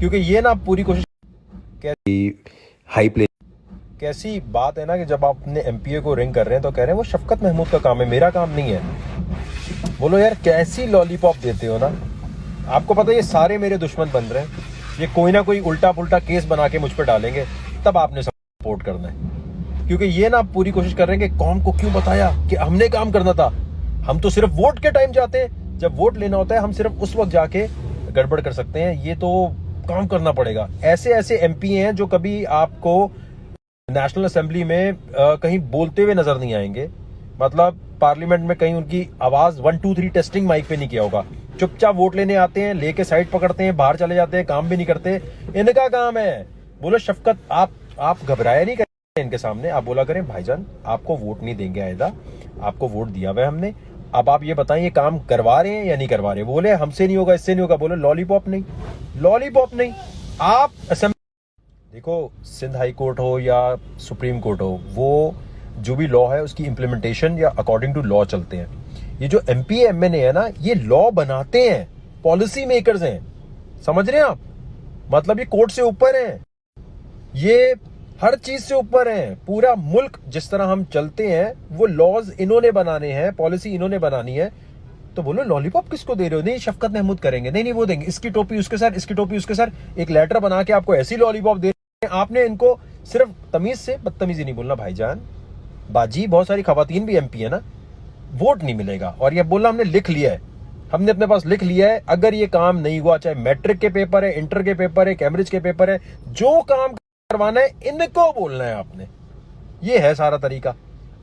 क्योंकि ये ना पूरी कोशिश हाई प्ले कैसी बात है ना कि जब आप अपने एमपीए को रिंग कर रहे हैं तो कह रहे हैं वो शफकत महमूद का काम है, मेरा काम नहीं है। बोलो यार कैसी लॉलीपॉप देते हो ना। आपको पता है ये सारे मेरे दुश्मन बन रहे हैं, ये कोई ना कोई उल्टा पुल्टा केस बना के मुझ पर डालेंगे, तब आपने सपोर्ट करना है। क्योंकि ये ना पूरी कोशिश कर रहे हैं कि कौम को क्यों बताया कि हमने काम करना था। हम तो सिर्फ वोट के टाइम जाते हैं, जब वोट लेना होता है हम सिर्फ उस वक्त जाके गड़बड़ कर सकते हैं। ये तो काम करना पड़ेगा। ऐसे ऐसे एमपी हैं जो कभी आपको नेशनल असेंबली में कहीं बोलते हुए नजर नहीं आएंगे। मतलब पार्लियामेंट में कहीं उनकी आवाज 1 2 3 टेस्टिंग माइक पे नहीं किया होगा। चुपचाप वोट लेने आते हैं, लेके साइड पकड़ते हैं, बाहर चले जाते हैं, काम भी नहीं करते। इनका काम है। बोलो शफकत, आप घबराया नहीं करें इनके सामने। आप बोला करें भाईजान आपको वोट नहीं देंगे, आयदा आपको वोट दिया हुआ है हमने, अब आप ये बताएं ये काम करवा रहे हैं या नहीं करवा रहे। बोले हमसे नहीं होगा, इससे नहीं होगा। बोले लॉलीपॉप नहीं, लॉलीपॉप नहीं। आप असेंबली देखो, सिंध हाई कोर्ट हो या सुप्रीम कोर्ट हो, वो जो भी लॉ है उसकी इंप्लीमेंटेशन या अकॉर्डिंग टू लॉ चलते हैं। ये जो एमपी एमएनए है ना, ये लॉ बनाते हैं, पॉलिसी मेकर्स हैं। समझ रहे हैं आप? मतलब ये कोर्ट से ऊपर हैं, ये हर चीज से ऊपर हैं। पूरा मुल्क जिस तरह हम चलते हैं वो लॉज इन्होंने बनाने हैं, पॉलिसी इन्होंने बनानी है। तो बोलो लॉलीपॉप किसको दे रहे हो? नहीं शफकत महमूद करेंगे, नहीं वो देंगे, इसकी टोपी उसके सर, इसकी टोपी उसके सर, एक लेटर बना के आपको ऐसी लॉलीपॉप दे रहे हैं। आपने इनको सिर्फ तमीज से बदतमीजी नहीं बोलना भाईजान, बाजी। बहुत सारी खवातीन भी एमपी है ना, वोट नहीं मिलेगा। और ये बोलना हमने लिख लिया है, हमने अपने पास लिख लिया है, अगर ये काम नहीं हुआ, चाहे मैट्रिक के पेपर है, इंटर के पेपर है, कैम्ब्रिज के पेपर है, जो काम करवाना है इनको बोलना है आपने। ये है सारा तरीका।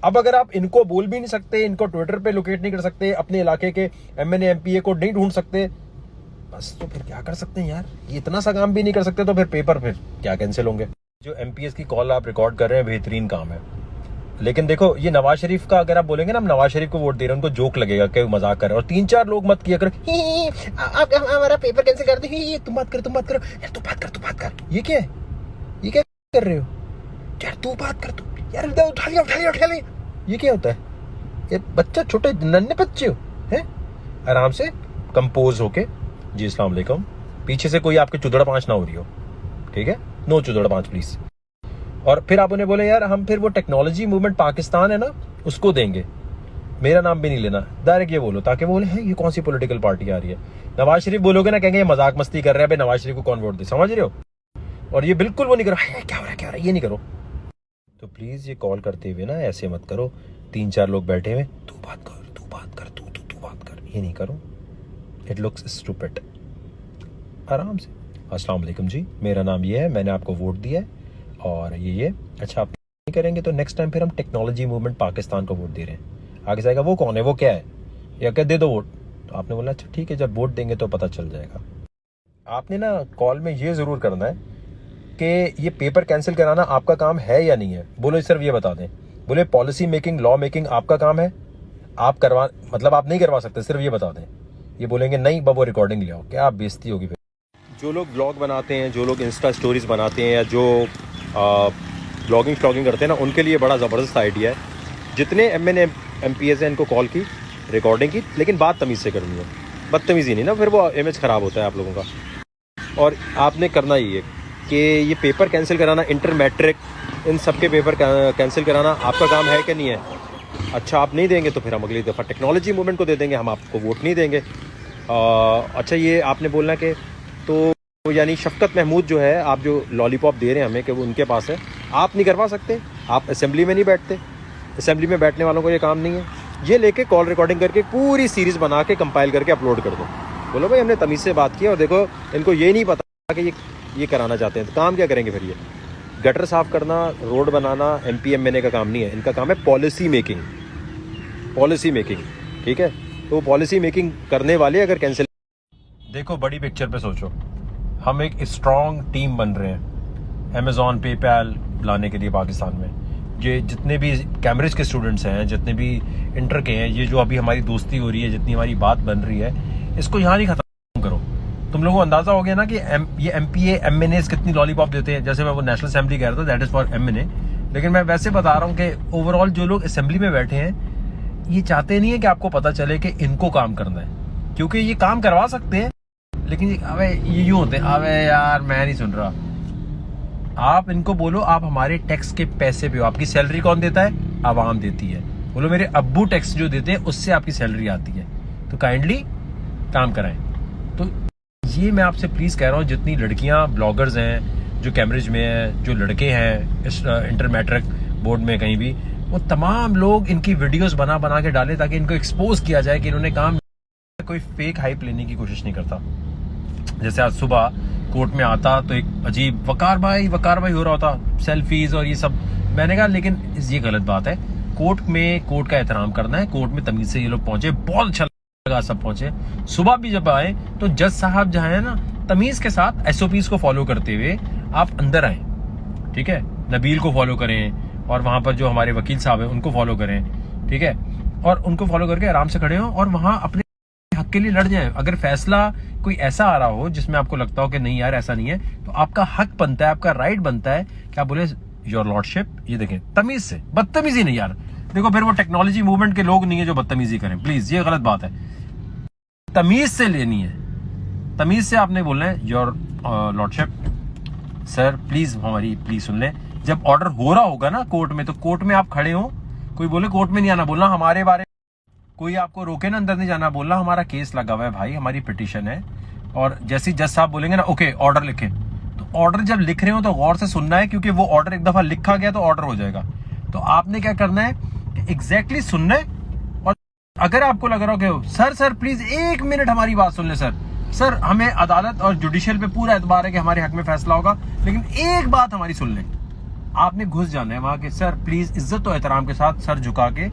अब अगर आप इनको बोल भी नहीं सकते, इनको ट्विटर पे लोकेट नहीं कर सकते, अपने इलाके के एमएनए एमपीए को नहीं ढूंढ सकते, बस तो फिर क्या कर सकते हैं यार? ये इतना सा काम भी नहीं कर सकते तो फिर पेपर फिर क्या कैंसिल होंगे? जो एमपीएस की कॉल आप रिकॉर्ड कर रहे हैं बेहतरीन काम है, लेकिन देखो ये नवाज शरीफ का अगर आप बोलेंगे ना हम नवाज शरीफ को वोट दे रहे हैं, उनको जोक लगेगा कि मजाक कर रहे हैं। और 3-4 लोग मत किया करो, आप हमारा पेपर कैंसिल कर दे, तुम बात करो यार, तू बात कर। ये क्या है? ये क्या कर रहे हो यार? तू बात कर, तू यार उठा लिया। ये क्या होता है? ये बच्चा, छोटे नन्हे बच्चे हो हैं? आराम से कंपोज होके, जी अस्सलाम वालेकुम, पीछे से कोई आपके चुदड़ पांच ना हो रही हो, ठीक है? नो चुदड़ पांच प्लीज। और फिर आप उन्हें बोले यार हम फिर वो टेक्नोलॉजी मूवमेंट पाकिस्तान है ना उसको देंगे, मेरा नाम भी नहीं लेना, डायरेक्ट ये बोलो, ताकि वो बोले हैं ये कौन सी पॉलिटिकल पार्टी आ रही है। नवाज शरीफ बोलोगे ना, कहेंगे ये मजाक मस्ती कर रहे हैं, नवाज शरीफ को कौन वोट दे, समझ रहे हो? और ये बिल्कुल वो नहीं करो, क्या हो रहा है, ये नहीं करो। तो प्लीज ये कॉल करते हुए ना ऐसे मत करो, 3-4 लोग बैठे हुए, तू बात कर, तू बात कर, ये नहीं करो। It looks stupid. आराम से, अस्सलाम वालेकुम जी, मेरा नाम ये है, मैंने आपको वोट दिया है और ये अच्छा आप नहीं करेंगे तो नेक्स्ट टाइम फिर हम टेक्नोलॉजी मूवमेंट पाकिस्तान को वोट दे रहे हैं। आगे जाएगा वो कौन है, वो क्या है, या क्या दे दो वोट। तो आपने बोला अच्छा ठीक है, जब वोट देंगे तो पता चल जाएगा। आपने ना कॉल में ये जरूर करना है कि ये पेपर कैंसिल कराना आपका काम है या नहीं है। बोलो सिर्फ ये बता दें। बोले पॉलिसी मेकिंग, लॉ मेकिंग आपका काम है, आप करवा, मतलब आप नहीं करवा सकते, सिर्फ ये बता दें। ये बोलेंगे नहीं वो रिकॉर्डिंग ले आओ, क्या आप बेइज्जती होगी फिर। जो लोग ब्लॉग बनाते हैं, जो लोग इंस्टा स्टोरीज बनाते हैं, या जो ब्लॉगिंग करते हैं ना, उनके लिए बड़ा ज़बरदस्त आइडिया है। जितने एमएनए एमपीएस हैं इनको कॉल की, रिकॉर्डिंग की, लेकिन बात तमीज़ से करनी है, बदतमीज़ी नहीं ना, फिर वो इमेज ख़राब होता है आप लोगों का। और आपने करना ही है कि ये पेपर कैंसिल कराना, इंटर मैट्रिक इन सब के पेपर कैंसिल कराना आपका काम है कि नहीं है। अच्छा आप नहीं देंगे तो फिर हम अगली दफ़ा टेक्नोलॉजी मूवमेंट को दे देंगे, हम आपको वोट नहीं देंगे। अच्छा ये आपने बोलना कि तो यानी शफकत महमूद जो है, आप जो लॉलीपॉप दे रहे हैं हमें कि वो उनके पास है, आप नहीं करवा सकते, आप असेंबली में नहीं बैठते, असेंबली में बैठने वालों को ये काम नहीं है। ये लेके कॉल रिकॉर्डिंग करके पूरी सीरीज़ बना के कंपाइल करके अपलोड कर दो। बोलो भाई हमने तमीज़ से बात की और देखो इनको ये नहीं पता कि ये कराना चाहते हैं, तो काम क्या करेंगे फिर? ये गटर साफ करना, रोड बनाना एमपी एमएनए का काम नहीं है, इनका काम है पॉलिसी मेकिंग, ठीक है? तो पॉलिसी मेकिंग करने वाले अगर कैंसिल, देखो बड़ी पिक्चर पे सोचो, हम एक स्ट्रॉन्ग टीम बन रहे हैं अमेजॉन, पेपैल लाने के लिए पाकिस्तान में। ये जितने भी कैम्ब्रिज के स्टूडेंट्स हैं, जितने भी इंटर के हैं, ये जो अभी हमारी दोस्ती हो रही है, जितनी हमारी बात बन रही है, इसको यहाँ नहीं खत्म करो। तुम लोगों को अंदाजा हो गया ना कि ये एमपीए एमएनए कितनी लॉलीपॉप देते हैं। जैसे मैं वो नेशनल असेंबली कह रहा था, दैट इज फॉर एमएनए, लेकिन मैं वैसे बता रहा हूँ कि ओवरऑल जो लोग असेंबली में बैठे हैं ये चाहते नहीं है कि आपको पता चले कि इनको काम करना है, क्योंकि ये काम करवा सकते हैं लेकिन अबे ये यूं होते हैं, अबे यार मैं नहीं सुन रहा। आप इनको बोलो आप हमारे टैक्स के पैसे पे हो, आपकी सैलरी कौन देता है? आवाम देती है। बोलो मेरे अब्बू टैक्स जो देते हैं उससे आपकी सैलरी आती है, तो काइंडली काम कराएं। तो ये मैं आपसे प्लीज कह रहा हूँ, जितनी लड़कियां ब्लॉगर्स हैं, जो कैम्ब्रिज में हैं, जो लड़के हैं इस इंटर मैट्रिक बोर्ड में कहीं भी, वो तमाम लोग इनकी वीडियोस बना बना के डालें ताकि इनको एक्सपोज किया जाए कि इन्होंने काम। कोई फेक हाइप लेने की कोशिश नहीं करता। जैसे आज सुबह कोर्ट में आता तो एक अजीब वकार भाई हो रहा होता, सेल्फीज और ये सब। मैंने कहा लेकिन ये गलत बात है। कोर्ट में कोर्ट का एहतराम करना है। कोर्ट में तमीज से ये लोग पहुंचे, बहुत अच्छा लगा सब पहुंचे। सुबह भी जब आए तो जज साहब जहाँ है ना, तमीज के साथ एसओपीज को फॉलो करते हुए आप अंदर आए, ठीक है। नबील को फॉलो करें और वहां पर जो हमारे वकील साहब है उनको फॉलो करें, ठीक है। और उनको फॉलो करके आराम से खड़े हो और वहां अपने हक के लिए लड़ जाएं। अगर फैसला कोई ऐसा आ रहा हो जिसमें आपको लगता हो कि नहीं यार ऐसा नहीं है, तो आपका हक बनता है, आपका राइट बनता है कि आप बोले योर लॉर्डशिप, ये देखें तमीज से, बदतमीजी नहीं यार। देखो फिर वो टेक्नोलॉजी मूवमेंट के लोग नहीं है जो बदतमीजी करें, प्लीज ये गलत बात है। तमीज से लेनी है, तमीज से आपने बोलना है योर लॉर्डशिप सर प्लीज हमारी प्लीज सुन लें। जब ऑर्डर हो रहा होगा ना कोर्ट में, तो कोर्ट में आप खड़े हो, कोई बोले कोर्ट में नहीं आना, बोलना हमारे बारे, कोई आपको रोके ना अंदर नहीं जाना, बोलना हमारा केस लगा हुआ है भाई, हमारी पिटीशन है। और जैसे जज साहब बोलेंगे ना ओके ऑर्डर लिखें, तो ऑर्डर जब लिख रहे हो तो गौर से सुनना है, क्योंकि वो ऑर्डर एक दफा लिखा गया तो ऑर्डर हो जाएगा। तो आपने क्या करना है कि एग्जैक्टली सुनना है। और अगर आपको लग रहा हो कि सर प्लीज 1 मिनट हमारी बात सुन ले सर हमें अदालत और जुडिशियल पे पूरा एतबार है कि हमारे हक में फैसला होगा, लेकिन एक बात हमारी सुन लें। आपने घुस जाना है वहां के, सर प्लीज इज्जत और एहतराम के साथ सर झुका के,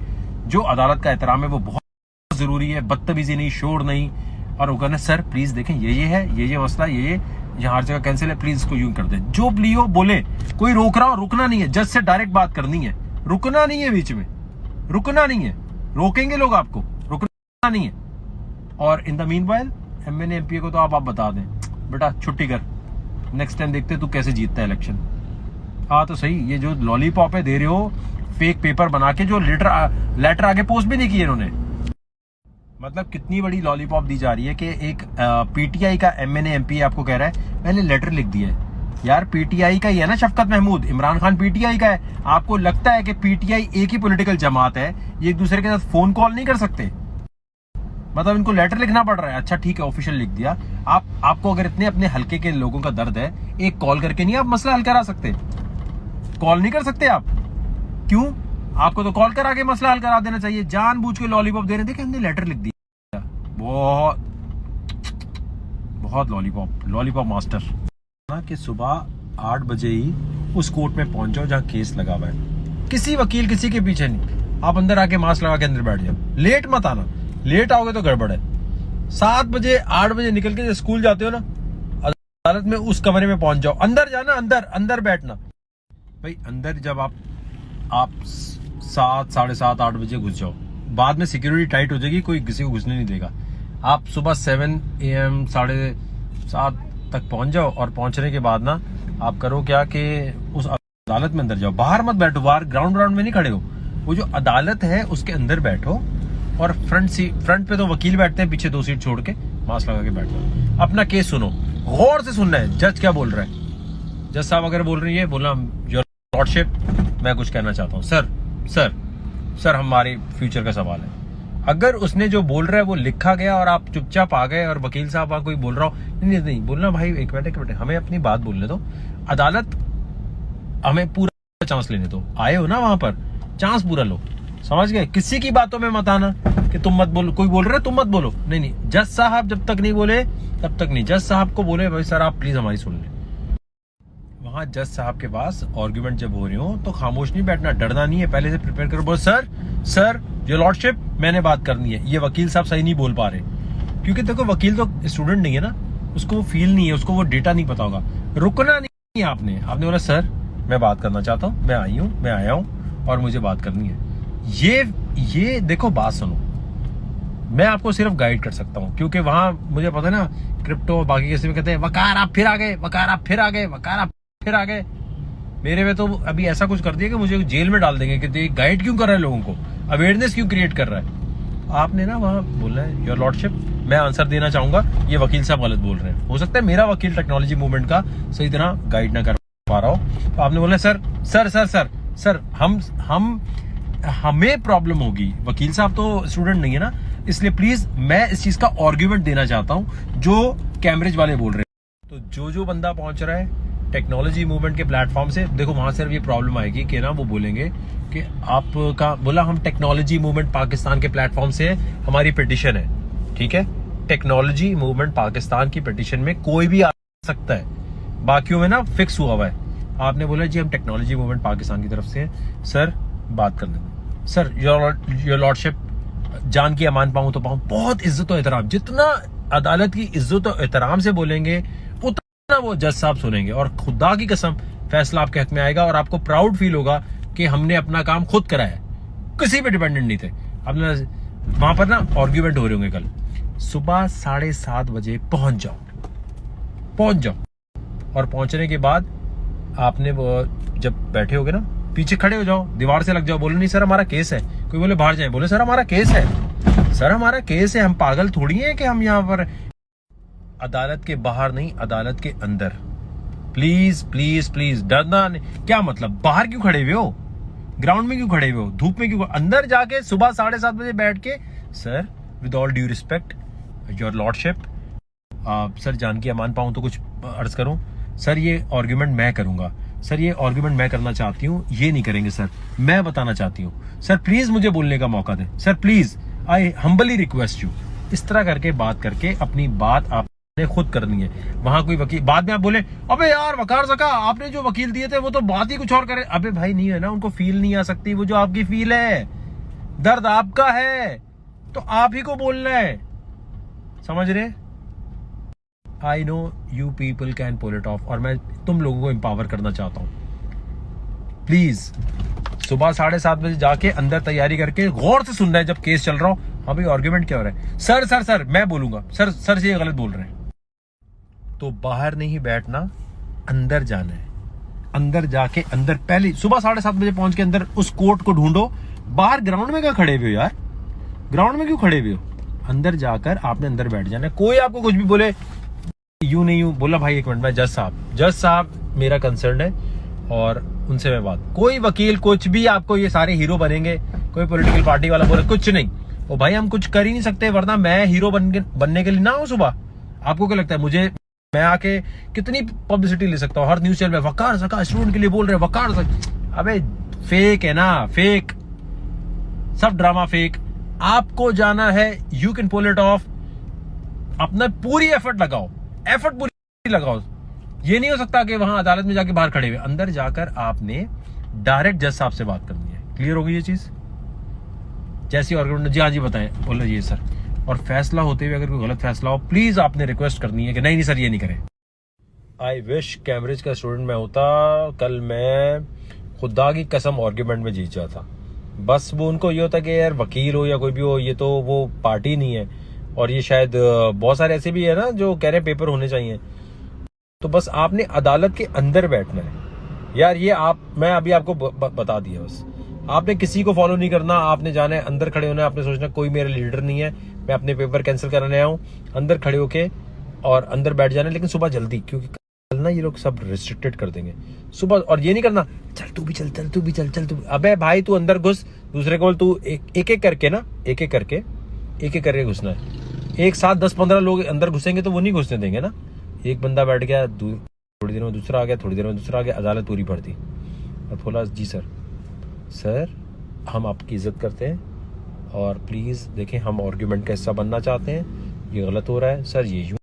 जो अदालत का एहतराम है वो बहुत जरूरी है, बदतमीजी नहीं, शोर नहीं। और वो कहना सर प्लीज देखें ये है, ये मसला, ये यहाँ हर जगह कैंसिल है, प्लीज इसको यूं कर दे। जो लियो बोले, कोई रोक रहा हो, रुकना नहीं है, जज से डायरेक्ट बात करनी है, रुकना नहीं है, बीच में रुकना नहीं है, रोकेंगे लोग आपको, रुकना नहीं है। और in the meanwhile MNA MPa को तो आप बता दें बेटा छुट्टी कर, नेक्स्ट टाइम देखते तू कैसे जीतता है इलेक्शन। तो सही, ये जो लॉलीपॉप है दे रहे हो फेक पेपर बना के, जो लेटर आगे पोस्ट भी नहीं किए इन्होंने। मतलब कितनी बड़ी लॉलीपॉप दी जा रही है कि एक पीटीआई का एमएनए एमपी आपको कह रहा है मैंने लेटर लिख दिया है। यार पीटीआई का ही है ना शफकत महमूद, इमरान खान पीटीआई का है। आपको लगता है कि पीटीआई एक ही पॉलिटिकल जमात है, ये एक दूसरे के साथ फोन कॉल नहीं कर सकते? मतलब इनको लेटर लिखना पड़ रहा है। अच्छा ठीक है ऑफिशियल लिख दिया। आपको अगर इतने अपने हल्के के लोगों का दर्द है, एक कॉल करके नहीं आप मसला हल करा सकते? कॉल नहीं कर सकते आप? क्यों? आपको तो कॉल करा के मसला हल करा देना चाहिए। जानबूझ के लॉलीपॉप दे रहे थे कि हमने लेटर लिख दिया। बहुत लॉलीपॉप मास्टर ना, कि सुबह 8 बजे ही उस कोर्ट में पहुंच जाओ जहां केस लगा हुआ है। किसी वकील किसी के पीछे नहीं, आप अंदर आके मास्क लगा के अंदर बैठ जाओ। लेट मत आना, लेट आओगे तो गड़बड़ है। 7 बजे 8 बजे निकल के स्कूल जाते हो ना, अदालत में उस कमरे में पहुंच जाओ, अंदर जाना, अंदर बैठना भाई। अंदर जब आप 7 साढ़े 7 8 बजे घुस जाओ, बाद में सिक्योरिटी टाइट हो जाएगी, कोई किसी को घुसने नहीं देगा। आप सुबह 7 AM 7:30 तक पहुंच जाओ, और पहुंचने के बाद ना आप करो क्या कि उस अदालत में अंदर जाओ, बाहर मत बैठो, बाहर ग्राउंड में नहीं खड़े हो, वो जो अदालत है उसके अंदर बैठो। और फ्रंट पे तो वकील बैठते हैं, पीछे 2 सीट छोड़ के मास्क लगा के बैठो, अपना केस सुनो, गौर से सुनना है जज क्या बोल रहा है। जज साहब अगर बोल रही है, बोलना योर लॉर्डशिप मैं कुछ कहना चाहता हूँ सर हमारे फ्यूचर का सवाल है। अगर उसने जो बोल रहा है वो लिखा गया और आप चुपचाप आ गए और वकील साहब कोई बोल रहा हो, नहीं बोलना भाई एक मिनट हमें अपनी बात बोलने दो, अदालत हमें पूरा चांस लेने दो, आए हो ना वहां पर, चांस पूरा लो, समझ गए? किसी की बातों में मत आना कि तुम मत बोलो, कोई बोल रहा है तुम मत बोलो, नहीं जज साहब जब तक नहीं बोले तब तक नहीं। जज साहब को बोले भाई सर आप प्लीज हमारी सुन लें। वहां जज साहब के पास आर्गुमेंट जब हो रही हो तो खामोश नहीं बैठना, डरना नहीं है, पहले से प्रिपेयर करो, बोल सर योर लॉर्डशिप मैंने बात करनी है, ये वकील साहब सही नहीं बोल पा रहे। क्योंकि देखो वकील तो स्टूडेंट नहीं है ना, उसको वो फील नहीं है, उसको वो डेटा नहीं पता होगा। रुकना नहीं है आपने बोला सर मैं बात करना चाहता हूँ, मैं आया हूँ और मुझे बात करनी है। ये देखो बात सुनो, मैं आपको सिर्फ गाइड कर सकता हूँ, क्योंकि वहां मुझे पता है ना क्रिप्टो बाकी किसी में कहते हैं वकार आप फिर आ गए, मेरे में तो अभी ऐसा कुछ कर दिया कि मुझे जेल में डाल देंगे कि गाइड क्यों कर रहा है लोगों को, अवेयरनेस क्यों क्रिएट कर रहा है। आपने ना वहां बोलना है योर लॉर्डशिप मैं आंसर देना चाहूंगा, ये वकील साहब गलत बोल रहे हैं। हो सकता है मेरा वकील टेक्नोलॉजी मूवमेंट का सही तरह गाइड ना कर पा रहा हो। तो आपने बोला sir sir sir sir sir हमें प्रॉब्लम होगी, वकील साहब तो स्टूडेंट नहीं है ना, इसलिए प्लीज मैं इस चीज का आर्ग्यूमेंट देना चाहता हूं जो कैम्ब्रिज वाले बोल रहे हैं। तो जो बंदा पहुंच रहा है टेक्नोलॉजी मूवमेंट के प्लेटफॉर्म से, देखो वहां सिर्फ ये प्रॉब्लम आएगी कि ना वो बोलेंगे कि आपका बोला हम टेक्नोलॉजी मूवमेंट पाकिस्तान के प्लेटफॉर्म से हमारी पिटिशन है, ठीक है। टेक्नोलॉजी मूवमेंट पाकिस्तान की पिटिशन में कोई भी आ सकता है, बाकियों में ना फिक्स हुआ हुआ है। आपने बोला जी हम टेक्नोलॉजी मूवमेंट पाकिस्तान की तरफ से हैं, सर बात कर लेंगे। सर योर लॉर्डशिप, जान की अमान पाऊं तो पाऊं, बहुत इज्जत और एहतराम, जितना अदालत की इज्जत और एहतराम से बोलेंगे उतना वो जज साहब सुनेंगे, और खुदा की कसम फैसला आपके हक में आएगा और आपको प्राउड फील होगा कि हमने अपना काम खुद करा है, किसी पे डिपेंडेंट नहीं थे। आपने वहां पर ना आर्ग्यूमेंट हो रहे होंगे कल, सुबह 7:30 बजे पहुंच जाओ, और पहुंचने के बाद आपने वो जब बैठे होगे ना, पीछे खड़े हो जाओ, दीवार से लग जाओ, बोलो नहीं सर हमारा केस है। कोई बोले बाहर जाए, बोले सर हमारा केस है, सर हमारा केस है, हम पागल थोड़ी हैं कि हम यहाँ पर। अदालत के बाहर नहीं, अदालत के अंदर। प्लीज प्लीज प्लीज डरना नहीं। क्या मतलब बाहर क्यों खड़े हुए हो, ग्राउंड में क्यों खड़े हुए हो, धूप में क्यों? अंदर जाके सुबह 7:30 बजे बैठ के, sir with all due respect your lordship, sir जान की अमान पाऊं तो कुछ अर्ज करूं, सर ये आर्ग्यूमेंट मैं करूंगा, सर ये आर्ग्यूमेंट मैं करना चाहती हूँ, ये नहीं करेंगे सर, मैं बताना चाहती हूँ, सर प्लीज मुझे बोलने का मौका दें, sir please I humbly request you. इस तरह करके बात करके अपनी बात आपने खुद करनी है। वहां कोई वकील बाद में आप बोले अबे यार वकार सका आपने जो वकील दिए थे वो तो बात ही कुछ और करे, अबे भाई नहीं है ना, उनको फील नहीं आ सकती वो जो आपकी फील है, दर्द आपका है तो आप ही को बोलना है, समझ रहे? I know you people can pull it off, और मैं तुम लोगों को एम्पावर करना चाहता हूं। प्लीज सुबह 7:30 बजे जाके अंदर तैयारी करके गौर से सुनना है जब केस चल रहा हो। हाँ भाई आर्ग्यूमेंट क्या हो रहा है, सर सर सर मैं बोलूंगा, सर सर से ये गलत बोल रहे हैं। तो बाहर नहीं बैठना, अंदर जाना है। अंदर जाके अंदर पहले सुबह 7:30 बजे पहुंच के अंदर उस कोर्ट को ढूंढो। बाहर ग्राउंड में क्या खड़े हुए हो यार, ग्राउंड में क्यों खड़े हुए हो? अंदर जाकर आपने अंदर बैठ जाना है। कोई आपको कुछ भी बोले, यूं नहीं यूं बोला, भाई एक मिनट में जज साहब मेरा कंसर्न है और उनसे मैं बात, कोई वकील कुछ भी आपको ये सारे हीरो बनेंगे, कोई पॉलिटिकल पार्टी वाला बोले कुछ नहीं, ओ भाई हम कुछ कर ही नहीं सकते, वरना मैं हीरो बनने के लिए ना हूं सुबह। आपको क्या लगता है मुझे, मैं आके कितनी पब्लिसिटी ले सकता हूँ, हर न्यूज चैनल में वकार सका स्टूडेंट के लिए बोल रहे वकार सका। अबे फेक है ना, फेक, सब ड्रामा फेक। आपको जाना है, you can pull it off, अपना पूरी एफर्ट लगाओ, एफर्ट पूरी लगाओ। ये नहीं हो सकता कि वहां अदालत में जाके बाहर खड़े हुए, अंदर जाकर आपने डायरेक्ट जज साहब से बात करनी है। क्लियर हो गई ये चीज? जैसी आर्गुमेंट, जी हाँ जी बताएं, बोला जी सर, और फैसला होते हुए अगर कोई गलत फैसला हो प्लीज आपने रिक्वेस्ट करनी है कि नहीं सर ये नहीं करें। आई विश कैम्ब्रिज का स्टूडेंट मैं होता, कल मैं खुदा की कसम आर्ग्यूमेंट में जीत जाता। बस वो उनको ये होता कि यार वकील हो या कोई भी हो, ये तो वो पार्टी नहीं है, और ये शायद बहुत सारे ऐसे भी है ना जो कह रहे हैं पेपर होने चाहिए। तो बस आपने अदालत के अंदर बैठना है यार, ये मैं अभी आपको बता दिया। बस आपने किसी को फॉलो नहीं करना, आपने जाना है अंदर खड़े होना है। आपने सोचना कोई मेरा लीडर नहीं है, मैं अपने पेपर कैंसिल कराने आया हूँ, अंदर खड़े होके और अंदर बैठ जाना है, लेकिन सुबह जल्दी, क्योंकि कल ना ये लोग सब रिस्ट्रिक्टेड कर देंगे सुबह। और ये नहीं करना चल तू भी चल, चल तू भी चल, चल तू, अबे भाई तू अंदर घुस, दूसरे को तू एक एक करके ना, एक एक करके घुसना है। एक साथ 10-15 लोग अंदर घुसेंगे तो वो नहीं घुसने देंगे ना। एक बंदा बैठ गया, थोड़ी देर में दूसरा आ गया, थोड़ी देर में दूसरा आ गया, अदालत पूरी पड़ दी। और बोला जी सर हम आपकी इज्जत करते हैं और प्लीज देखें हम आर्ग्यूमेंट का हिस्सा बनना चाहते हैं, ये गलत हो रहा है सर, ये यूं